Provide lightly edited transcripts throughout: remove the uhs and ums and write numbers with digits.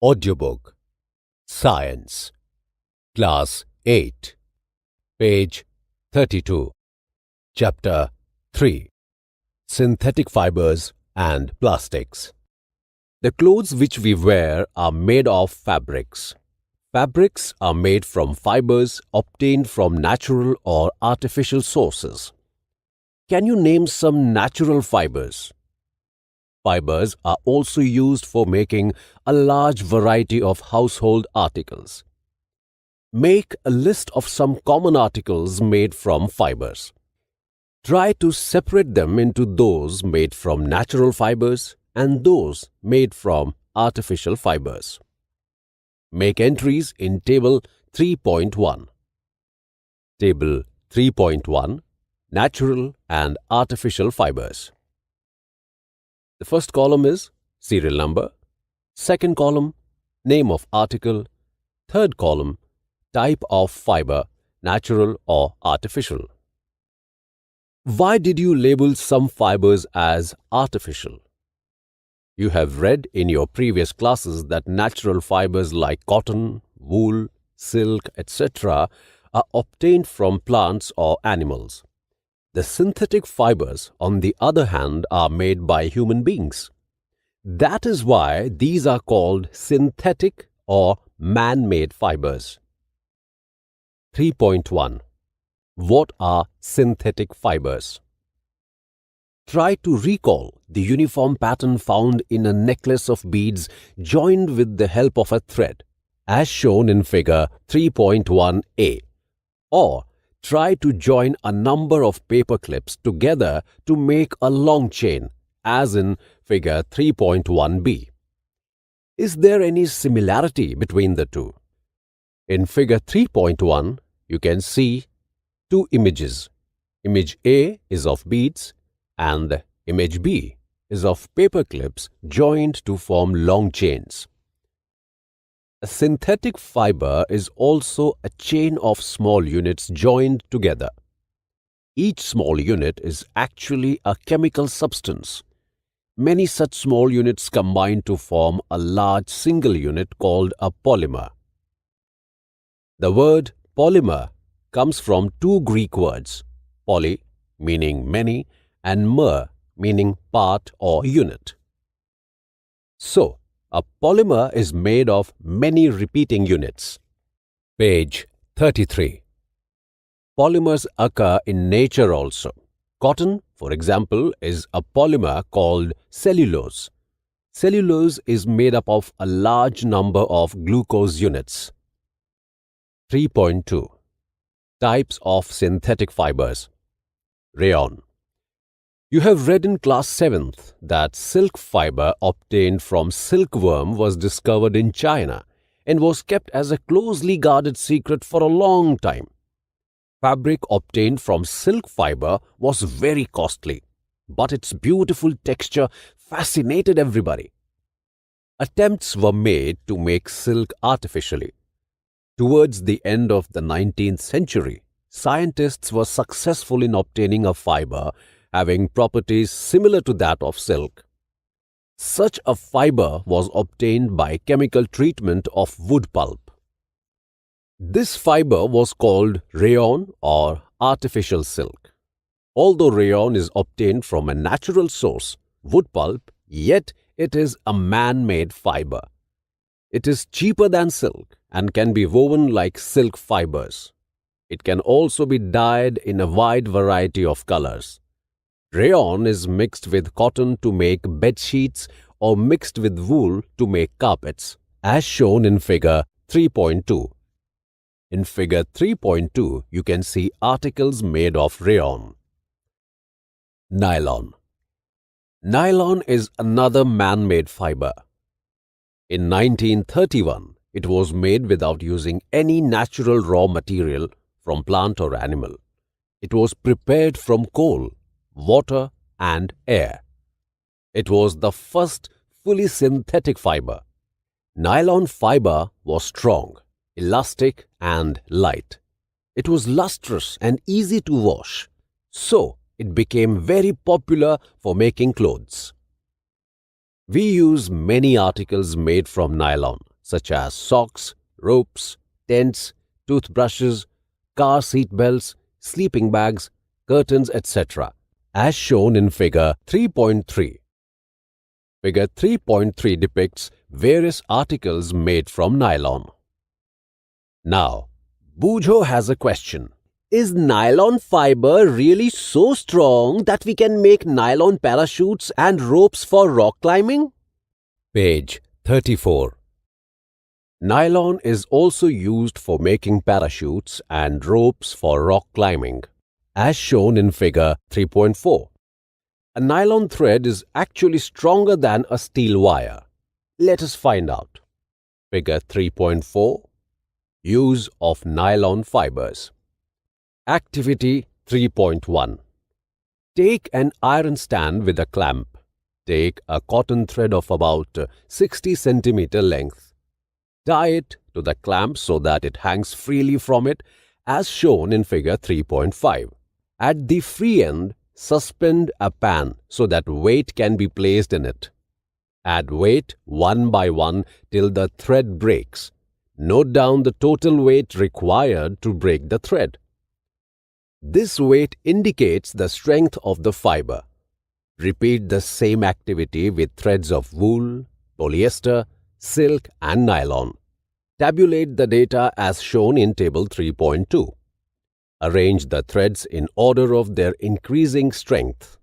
Audiobook Science Class 8 Page 32 Chapter 3 Synthetic Fibers and Plastics. The clothes which we wear are made of fabrics. Fabrics are made from fibers obtained from natural or artificial sources. Can you name some natural fibers? Fibers are also used for making a large variety of household articles. Make a list of some common articles made from fibers. Try to separate them into those made from natural fibers and those made from artificial fibers. Make entries in Table 3.1. Table 3.1 Natural and Artificial Fibers. The first column is serial number, second column name of article, third column type of fiber, natural or artificial. Why did you label some fibers as artificial? You have read in your previous classes that natural fibers like cotton, wool, silk, etc. are obtained from plants or animals. The synthetic fibers, on the other hand, are made by human beings. That is why these are called synthetic or man-made fibers. 3.1 What are synthetic fibers? Try to recall the uniform pattern found in a necklace of beads joined with the help of a thread, as shown in Figure 3.1a, or try to join a number of paper clips together to make a long chain, as in Figure 3.1b. Is there any similarity between the two? In Figure 3.1, you can see two images. Image A is of beads and image B is of paper clips joined to form long chains. A synthetic fiber is also a chain of small units joined together. Each small unit is actually a chemical substance. Many such small units combine to form a large single unit called a polymer. The word polymer comes from two Greek words, poly meaning many and mer meaning part or unit. So, a polymer is made of many repeating units. Page 33. Polymers occur in nature also. Cotton, for example, is a polymer called cellulose. Cellulose is made up of a large number of glucose units. 3.2 Types of synthetic fibers. Rayon. You have read in class 7th that silk fiber obtained from silkworm was discovered in China and was kept as a closely guarded secret for a long time. Fabric obtained from silk fiber was very costly, but its beautiful texture fascinated everybody. Attempts were made to make silk artificially. Towards the end of the 19th century, scientists were successful in obtaining a fiber having properties similar to that of silk. Such a fiber was obtained by chemical treatment of wood pulp. This fiber was called rayon or artificial silk. Although rayon is obtained from a natural source, wood pulp, yet it is a man-made fiber. It is cheaper than silk and can be woven like silk fibers. It can also be dyed in a wide variety of colors. Rayon is mixed with cotton to make bed sheets or mixed with wool to make carpets, as shown in Figure 3.2. In Figure 3.2, you can see articles made of rayon. Nylon. Nylon is another man-made fiber. In 1931, it was made without using any natural raw material from plant or animal. It was prepared from coal, water and air. It was the first fully synthetic fiber. Nylon fiber was strong, elastic and light. It was lustrous and easy to wash, so it became very popular for making clothes. We use many articles made from nylon, such as socks, ropes, tents, toothbrushes, car seat belts, sleeping bags, curtains, etc., as shown in Figure 3.3. Figure 3.3 depicts various articles made from nylon. Now, Bujo has a question. Is nylon fiber really so strong that we can make nylon parachutes and ropes for rock climbing? Page 34. Nylon is also used for making parachutes and ropes for rock climbing, as shown in Figure 3.4. A nylon thread is actually stronger than a steel wire. Let us find out. Figure 3.4. Use of nylon fibers. Activity 3.1. Take an iron stand with a clamp. Take a cotton thread of about 60 cm length. Tie it to the clamp so that it hangs freely from it, as shown in Figure 3.5. At the free end, suspend a pan so that weight can be placed in it. Add weight one by one till the thread breaks. Note down the total weight required to break the thread. This weight indicates the strength of the fiber. Repeat the same activity with threads of wool, polyester, silk and nylon. Tabulate the data as shown in Table 3.2. Arrange the threads in order of their increasing strength.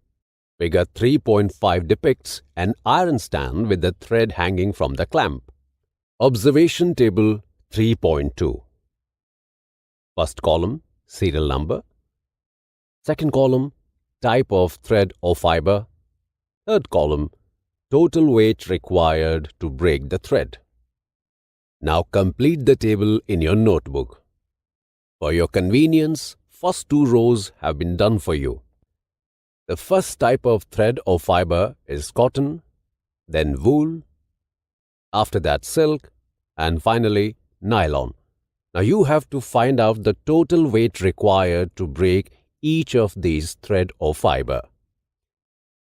Figure 3.5 depicts an iron stand with the thread hanging from the clamp. Observation Table 3.2. First column, serial number. Second column, type of thread or fiber. Third column, total weight required to break the thread. Now complete the table in your notebook. For your convenience, first two rows have been done for you. The first type of thread or fiber is cotton, then wool, after that silk, and finally nylon. Now you have to find out the total weight required to break each of these thread or fiber.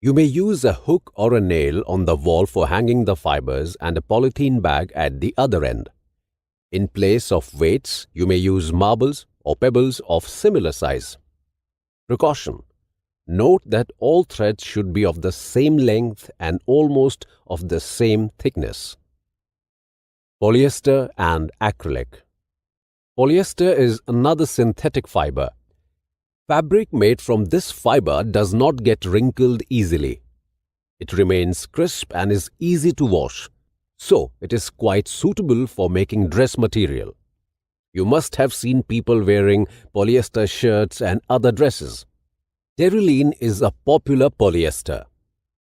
You may use a hook or a nail on the wall for hanging the fibers and a polythene bag at the other end. In place of weights, you may use marbles or pebbles of similar size. Precaution: note that all threads should be of the same length and almost of the same thickness. Polyester and acrylic. Polyester is another synthetic fiber. Fabric made from this fiber does not get wrinkled easily. It remains crisp and is easy to wash, so it is quite suitable for making dress material. You must have seen people wearing polyester shirts and other dresses. Terylene is a popular polyester.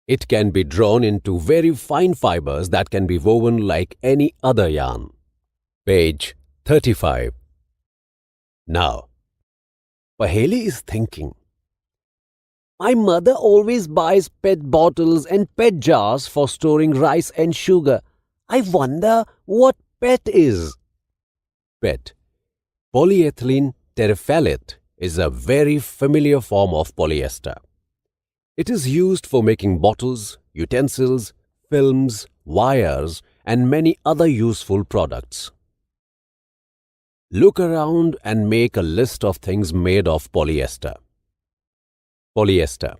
It can be drawn into very fine fibers that can be woven like any other yarn. Page 35. Now, Paheli is thinking, my mother always buys pet bottles and pet jars for storing rice and sugar. I wonder what PET is. PET, polyethylene terephthalate, is a very familiar form of polyester. It is used for making bottles, utensils, films, wires, and many other useful products. Look around and make a list of things made of polyester. Polyester.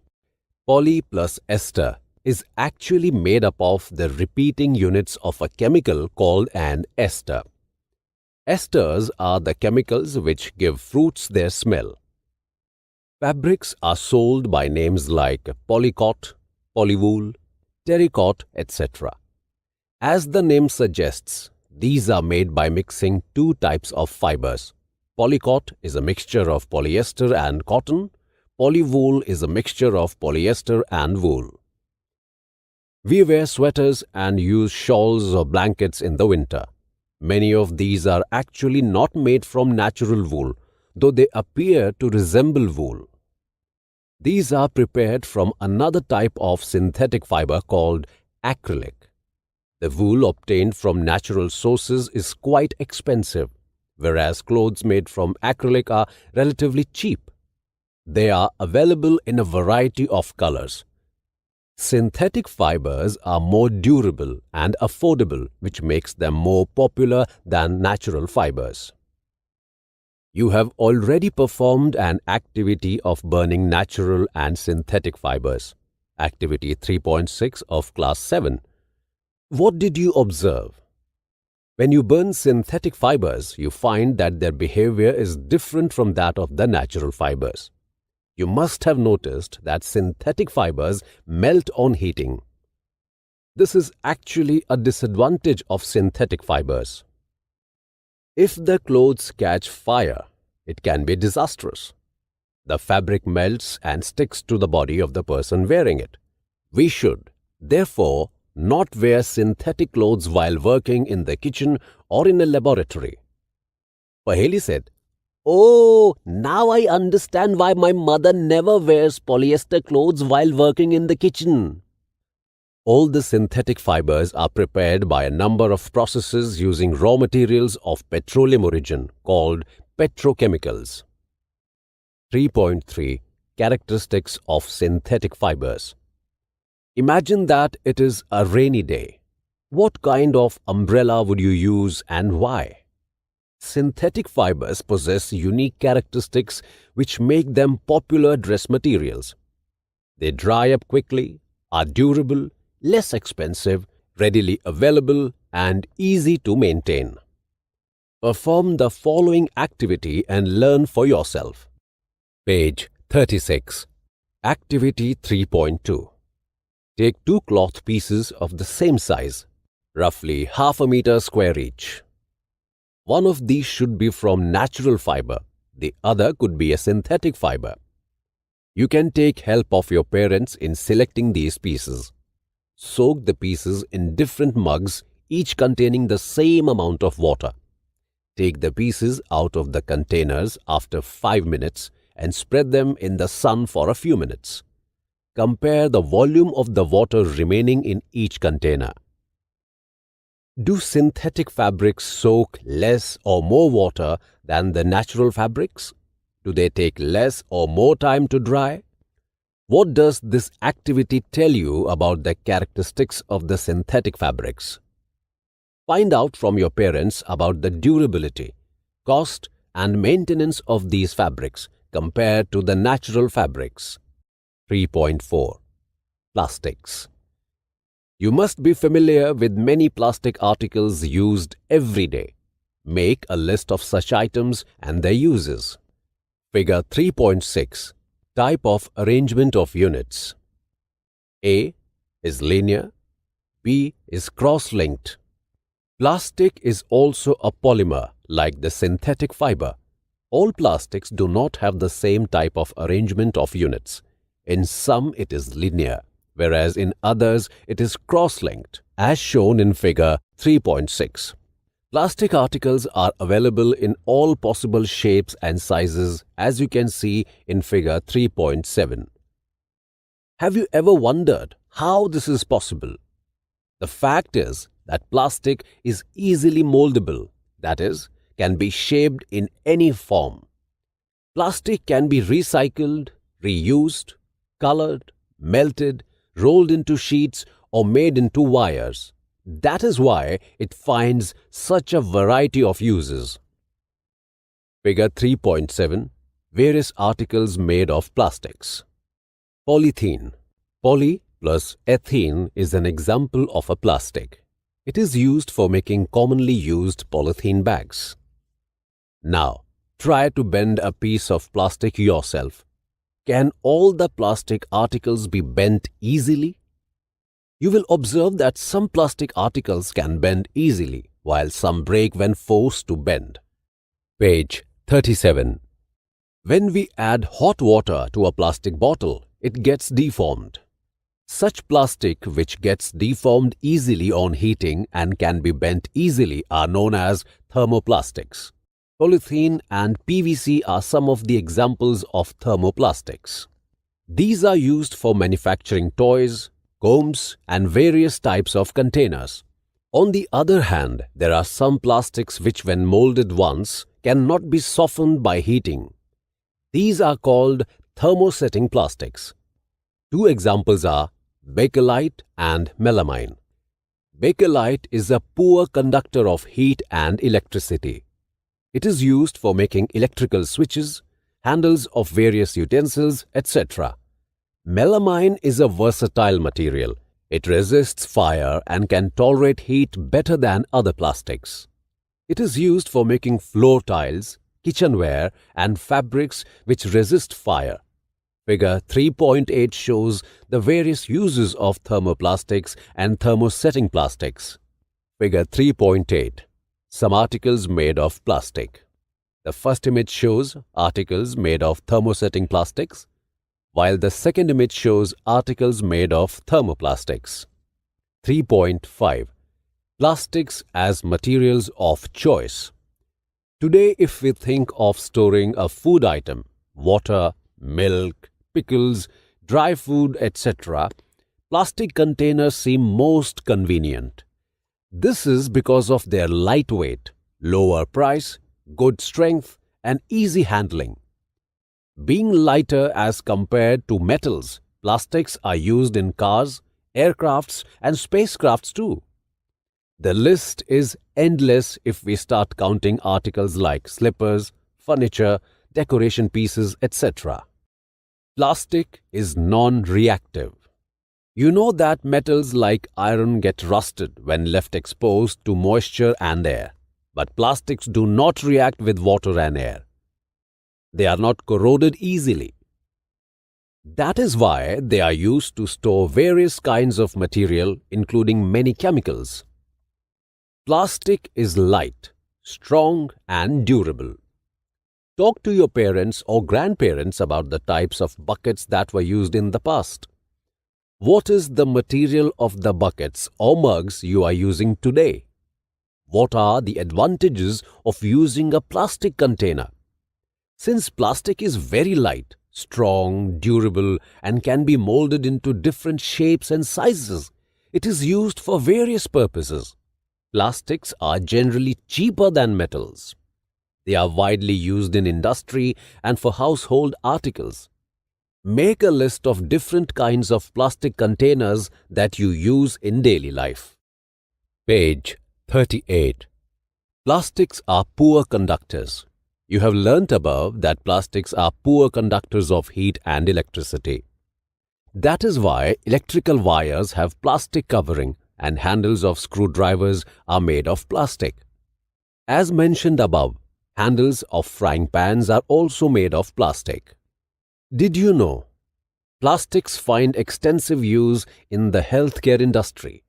Poly plus ester is actually made up of the repeating units of a chemical called an ester. Esters are the chemicals which give fruits their smell. Fabrics are sold by names like polycot, polywool, terrycot, etc. As the name suggests, these are made by mixing two types of fibers. Polycot is a mixture of polyester and cotton. Polywool is a mixture of polyester and wool. We wear sweaters and use shawls or blankets in the winter. Many of these are actually not made from natural wool, though they appear to resemble wool. These are prepared from another type of synthetic fiber called acrylic. The wool obtained from natural sources is quite expensive, whereas clothes made from acrylic are relatively cheap. They are available in a variety of colors. Synthetic fibers are more durable and affordable, which makes them more popular than natural fibers. You have already performed an activity of burning natural and synthetic fibers, activity 3.6 of class 7. What did you observe? When you burn synthetic fibers, you find that their behavior is different from that of the natural fibers. You must have noticed that synthetic fibers melt on heating. This is actually a disadvantage of synthetic fibers. If the clothes catch fire, it can be disastrous. The fabric melts and sticks to the body of the person wearing it. We should, therefore, not wear synthetic clothes while working in the kitchen or in a laboratory. Paheli said, "Oh, now I understand why my mother never wears polyester clothes while working in the kitchen." All the synthetic fibers are prepared by a number of processes using raw materials of petroleum origin called petrochemicals. 3.3 Characteristics of synthetic fibers. Imagine that it is a rainy day. What kind of umbrella would you use and why? Synthetic fibers possess unique characteristics which make them popular dress materials. They dry up quickly, are durable, less expensive, readily available, and easy to maintain. Perform the following activity and learn for yourself. Page 36. Activity 3.2. Take two cloth pieces of the same size, roughly half a meter square each. One of these should be from natural fiber, the other could be a synthetic fiber. You can take help of your parents in selecting these pieces. Soak the pieces in different mugs, each containing the same amount of water. Take the pieces out of the containers after 5 minutes and spread them in the sun for a few minutes. Compare the volume of the water remaining in each container. Do synthetic fabrics soak less or more water than the natural fabrics? Do they take less or more time to dry? What does this activity tell you about the characteristics of the synthetic fabrics? Find out from your parents about the durability, cost, and maintenance of these fabrics compared to the natural fabrics. 3.4 Plastics. You must be familiar with many plastic articles used every day. Make a list of such items and their uses. Figure 3.6 Type of arrangement of units. A is linear, B is cross-linked. Plastic is also a polymer like the synthetic fiber. All plastics do not have the same type of arrangement of units. In some it is linear, whereas in others it is cross-linked, as shown in figure 3.6. Plastic articles are available in all possible shapes and sizes, as you can see in figure 3.7. Have you ever wondered how this is possible? The fact is that plastic is easily moldable, that is, can be shaped in any form. Plastic can be recycled, reused, colored, melted, rolled into sheets, or made into wires. That is why it finds such a variety of uses. Figure 3.7 Various articles made of plastics. Polythene. Poly plus ethene is an example of a plastic. It is used for making commonly used polythene bags. Now, try to bend a piece of plastic yourself. Can all the plastic articles be bent easily? You will observe that some plastic articles can bend easily, while some break when forced to bend. Page 37. When we add hot water to a plastic bottle, it gets deformed. Such plastic which gets deformed easily on heating and can be bent easily are known as thermoplastics. Polythene and PVC are some of the examples of thermoplastics. These are used for manufacturing toys, combs, and various types of containers. On the other hand, there are some plastics which, when molded once, cannot be softened by heating. These are called thermosetting plastics. Two examples are Bakelite and melamine. Bakelite is a poor conductor of heat and electricity. It is used for making electrical switches, handles of various utensils, etc. Melamine is a versatile material. It resists fire and can tolerate heat better than other plastics. It is used for making floor tiles, kitchenware, and fabrics which resist fire. Figure 3.8 shows the various uses of thermoplastics and thermosetting plastics. Figure 3.8. Some articles made of plastic. The first image shows articles made of thermosetting plastics, while the second image shows articles made of thermoplastics. 3.5. Plastics as materials of choice. Today, if we think of storing a food item, water, milk, pickles, dry food, etc., plastic containers seem most convenient. This is because of their lightweight, lower price, good strength, and easy handling. Being lighter as compared to metals, plastics are used in cars, aircrafts, and spacecrafts too. The list is endless if we start counting articles like slippers, furniture, decoration pieces, etc. Plastic is non-reactive. You know that metals like iron get rusted when left exposed to moisture and air, but plastics do not react with water and air. They are not corroded easily. That is why they are used to store various kinds of material, including many chemicals. Plastic is light, strong, and durable. Talk to your parents or grandparents about the types of buckets that were used in the past. What is the material of the buckets or mugs you are using today? What are the advantages of using a plastic container? Since plastic is very light, strong, durable, and can be molded into different shapes and sizes, it is used for various purposes. Plastics are generally cheaper than metals. They are widely used in industry and for household articles. Make a list of different kinds of plastic containers that you use in daily life. Page 38. Plastics are poor conductors. You have learnt above that plastics are poor conductors of heat and electricity. That is why electrical wires have plastic covering and handles of screwdrivers are made of plastic. As mentioned above, handles of frying pans are also made of plastic. Did you know? Plastics find extensive use in the healthcare industry.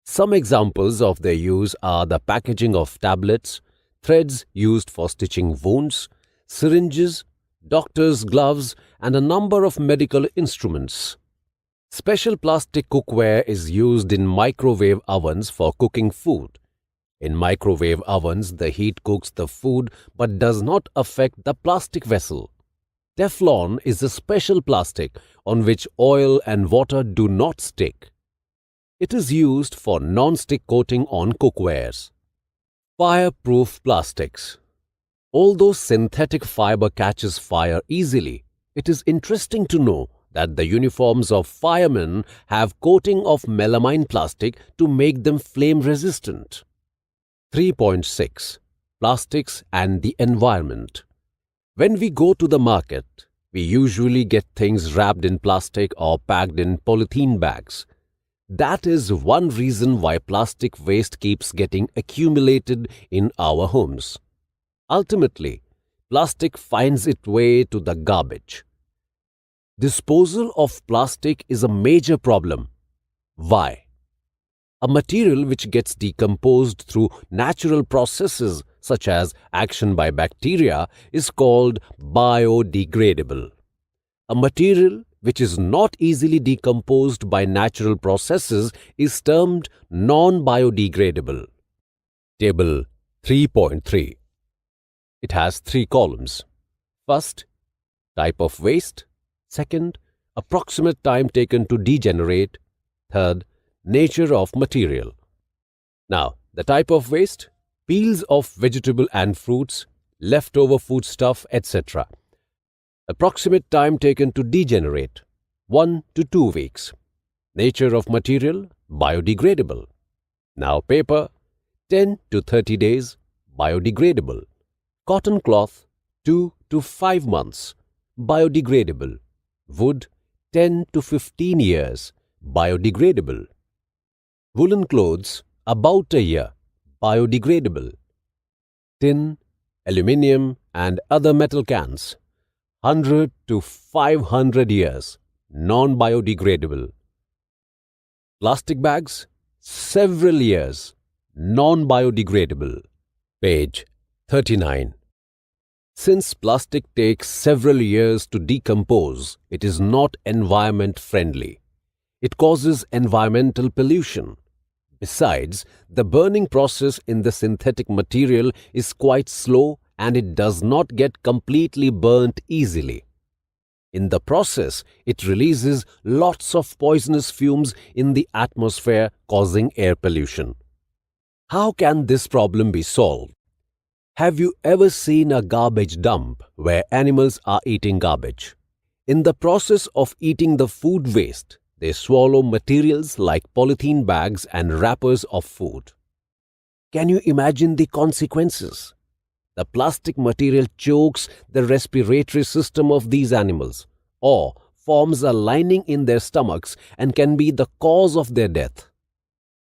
Some examples of their use are the packaging of tablets, threads used for stitching wounds, syringes, doctors' gloves, and a number of medical instruments. Special plastic cookware is used in microwave ovens for cooking food. In microwave ovens, the heat cooks the food but does not affect the plastic vessel. Teflon is a special plastic on which oil and water do not stick. It is used for non-stick coating on cookwares. Fireproof plastics. Although synthetic fiber catches fire easily, it is interesting to know that the uniforms of firemen have coating of melamine plastic to make them flame resistant. 3.6. Plastics and the environment. When we go to the market, we usually get things wrapped in plastic or packed in polythene bags. That is one reason why plastic waste keeps getting accumulated in our homes. Ultimately, plastic finds its way to the garbage. Disposal of plastic is a major problem. Why? A material which gets decomposed through natural processes such as action by bacteria is called biodegradable. A material which is not easily decomposed by natural processes is termed non-biodegradable. Table 3.3. It has 3 columns. First, type of waste. Second, approximate time taken to degenerate. Third, nature of material. Now, the type of waste: peels of vegetable and fruits, leftover foodstuff, etc. Approximate time taken to degenerate: 1 to 2 weeks. Nature of material, biodegradable. Now paper, 10 to 30 days, biodegradable. Cotton cloth, 2 to 5 months, biodegradable. Wood, 10 to 15 years, biodegradable. Woolen clothes, about a year, biodegradable. Tin, aluminium and other metal cans, 100 to 500 years, non-biodegradable. Plastic bags, several years, non-biodegradable. Page 39. Since plastic takes several years to decompose, it is not environment friendly. It causes environmental pollution. Besides, the burning process in the synthetic material is quite slow and it does not get completely burnt easily. In the process, it releases lots of poisonous fumes in the atmosphere, causing air pollution. How can this problem be solved? Have you ever seen a garbage dump where animals are eating garbage? In the process of eating the food waste, they swallow materials like polythene bags and wrappers of food. Can you imagine the consequences? The plastic material chokes the respiratory system of these animals or forms a lining in their stomachs and can be the cause of their death.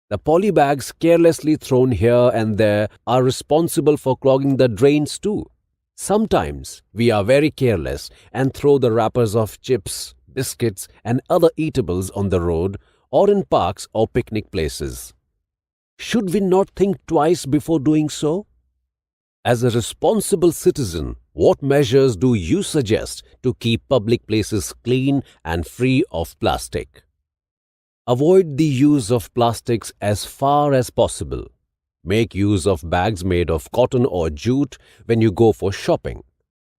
The polybags carelessly thrown here and there are responsible for clogging the drains too. Sometimes we are very careless and throw the wrappers of chips, biscuits and other eatables on the road or in parks or picnic places. Should we not think twice before doing so? As a responsible citizen, what measures do you suggest to keep public places clean and free of plastic? Avoid the use of plastics as far as possible. Make use of bags made of cotton or jute when you go for shopping.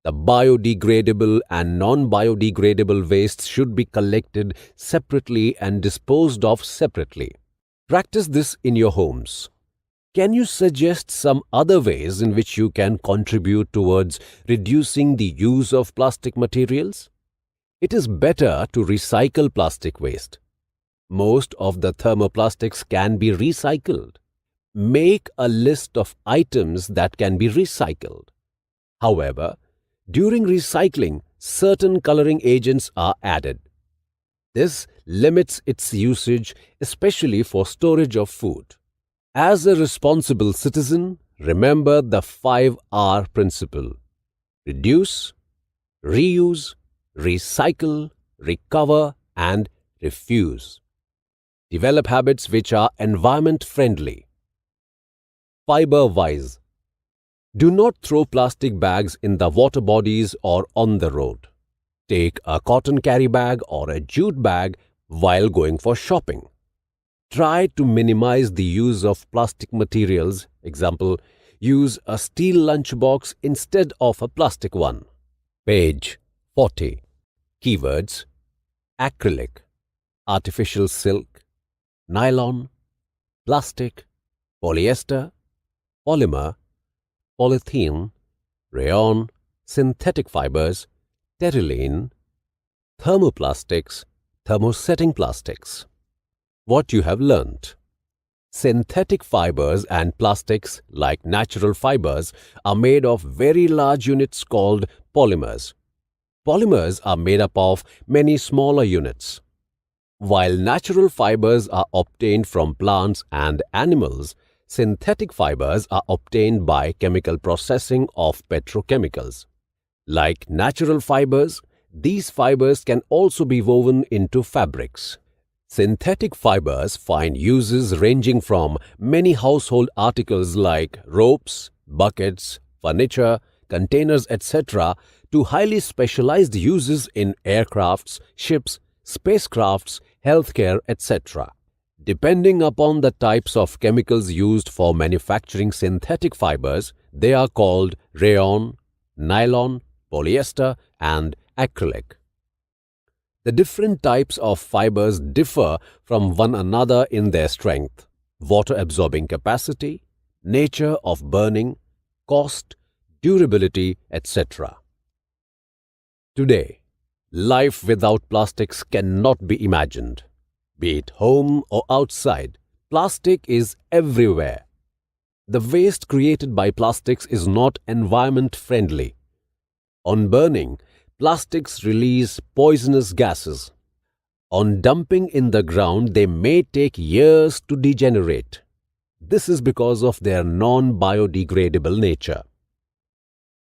The biodegradable and non-biodegradable wastes should be collected separately and disposed of separately. Practice this in your homes. Can you suggest some other ways in which you can contribute towards reducing the use of plastic materials? It is better to recycle plastic waste. Most of the thermoplastics can be recycled. Make a list of items that can be recycled. However, during recycling, certain coloring agents are added. This limits its usage, especially for storage of food. As a responsible citizen, remember the 5R principle: reduce, reuse, recycle, recover, and refuse. Develop habits which are environment friendly. Fiber-wise. Do not throw plastic bags in the water bodies or on the road. Take a cotton carry bag or a jute bag while going for shopping. Try to minimize the use of plastic materials. Example, use a steel lunchbox instead of a plastic one. Page 40. Keywords: acrylic, artificial silk, nylon, plastic, polyester, polymer, polythene, rayon, synthetic fibers, terylene, thermoplastics, thermosetting plastics. What you have learnt. Synthetic fibers and plastics, like natural fibers, are made of very large units called polymers. Polymers are made up of many smaller units. While natural fibers are obtained from plants and animals, synthetic fibers are obtained by chemical processing of petrochemicals. Like natural fibers, these fibers can also be woven into fabrics. Synthetic fibers find uses ranging from many household articles like ropes, buckets, furniture, containers, etc. to highly specialized uses in aircrafts, ships, spacecrafts, healthcare, etc. Depending upon the types of chemicals used for manufacturing synthetic fibers, they are called rayon, nylon, polyester, and acrylic. The different types of fibers differ from one another in their strength, water-absorbing capacity, nature of burning, cost, durability, etc. Today, life without plastics cannot be imagined. Be it home or outside, plastic is everywhere. The waste created by plastics is not environment friendly. On burning, plastics release poisonous gases. On dumping in the ground, they may take years to degenerate. This is because of their non-biodegradable nature.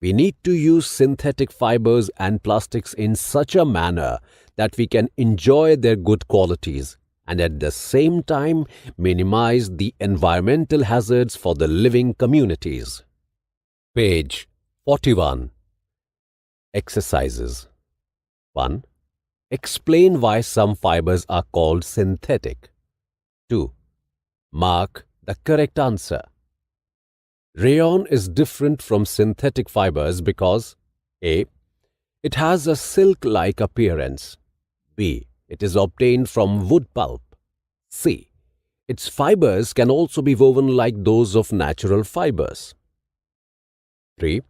We need to use synthetic fibers and plastics in such a manner that we can enjoy their good qualities and at the same time minimize the environmental hazards for the living communities. Page 41. Exercises. 1. Explain why some fibers are called synthetic. 2. Mark the correct answer. Rayon is different from synthetic fibers because A. It has a silk-like appearance. B. It is obtained from wood pulp. C. Its fibers can also be woven like those of natural fibers. 3.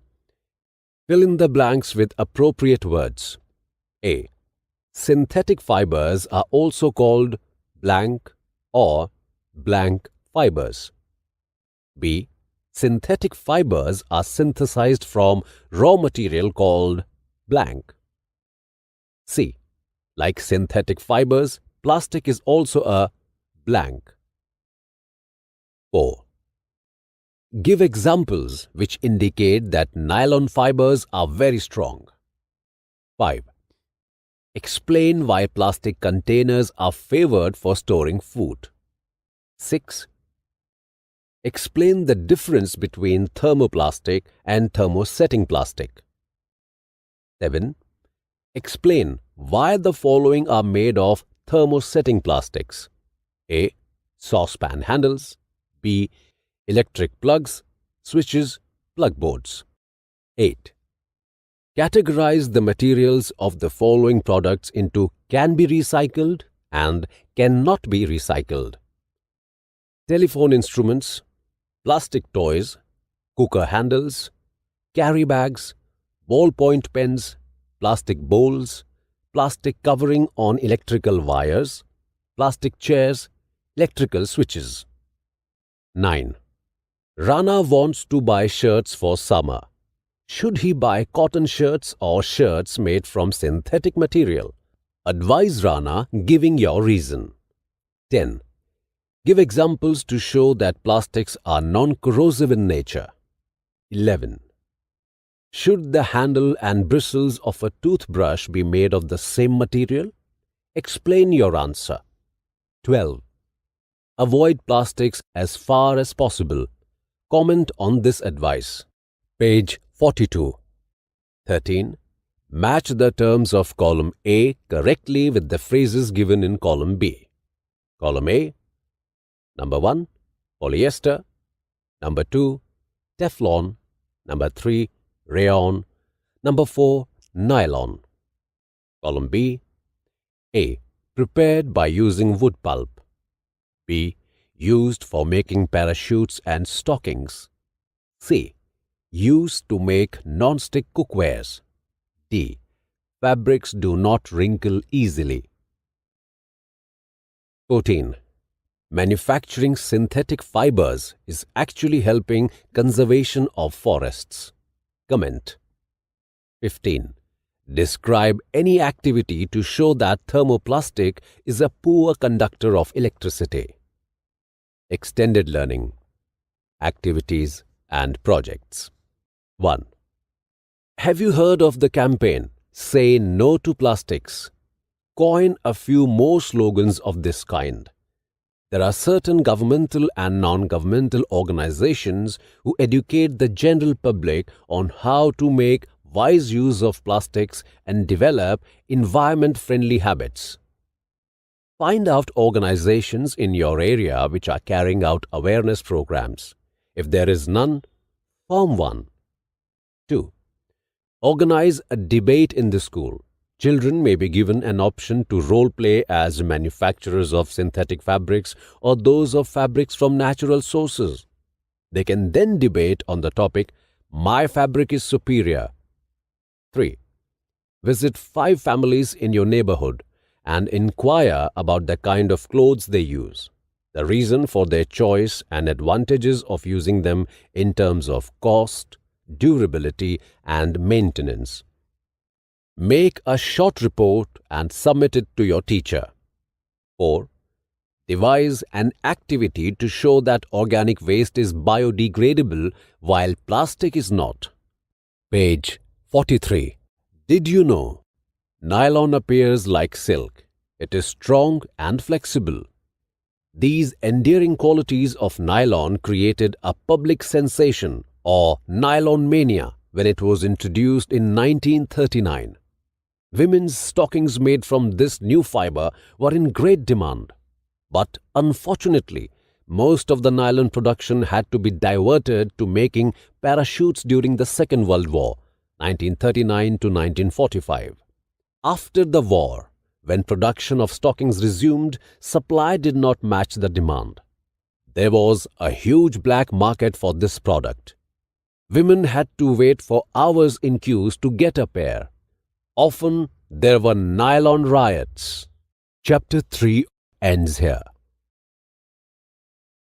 Fill in the blanks with appropriate words. A. Synthetic fibers are also called blank or blank fibers. B. Synthetic fibers are synthesized from raw material called blank. C. Like synthetic fibers, plastic is also a blank. 4. Give examples which indicate that nylon fibers are very strong. 5. Explain why plastic containers are favored for storing food. 6. Explain the difference between thermoplastic and thermosetting plastic. 7. Explain why the following are made of thermosetting plastics. A. Saucepan handles. B. Electric plugs, switches, plug boards. 8. Categorize the materials of the following products into can be recycled and cannot be recycled. Telephone instruments, plastic toys, cooker handles, carry bags, ballpoint pens, plastic bowls, plastic covering on electrical wires, plastic chairs, electrical switches. 9. Rana wants to buy shirts for summer. Should he buy cotton shirts or shirts made from synthetic material? Advise Rana giving your reason. 10. Give examples to show that plastics are non-corrosive in nature. 11. Should the handle and bristles of a toothbrush be made of the same material? Explain your answer. 12. Avoid plastics as far as possible. Comment on this advice. Page 42. 13. Match the terms of column A correctly with the phrases given in column B. Column A. Number 1. Polyester. Number 2. Teflon. Number 3. Rayon. Number 4. Nylon. Column B. A. Prepared by using wood pulp. B. Used for making parachutes and stockings. C. Used to make non-stick cookwares. D. Fabrics do not wrinkle easily. 14. Manufacturing synthetic fibers is actually helping conservation of forests. Comment. 15. Describe any activity to show that thermoplastic is a poor conductor of electricity. Extended learning, activities and projects. 1. Have you heard of the campaign Say No to Plastics? Coin a few more slogans of this kind. There are certain governmental and non-governmental organizations who educate the general public on how to make wise use of plastics and develop environment-friendly habits. Find out organizations in your area which are carrying out awareness programs. If there is none, form one. 2. Organize a debate in the school. Children may be given an option to role play as manufacturers of synthetic fabrics or those of fabrics from natural sources. They can then debate on the topic, "My fabric is superior." 3. Visit 5 families in your neighborhood and inquire about the kind of clothes they use, the reason for their choice and advantages of using them in terms of cost, durability, and maintenance. Make a short report and submit it to your teacher. 4. Devise an activity to show that organic waste is biodegradable while plastic is not. Page 43. Did you know? Nylon appears like silk. It is strong and flexible. These endearing qualities of nylon created a public sensation, or nylon mania, when it was introduced in 1939. Women's stockings made from this new fiber were in great demand. But unfortunately, most of the nylon production had to be diverted to making parachutes during the Second World War, 1939 to 1945. After the war, when production of stockings resumed, supply did not match the demand. There was a huge black market for this product. Women had to wait for hours in queues to get a pair. Often, there were nylon riots. Chapter 3 ends here.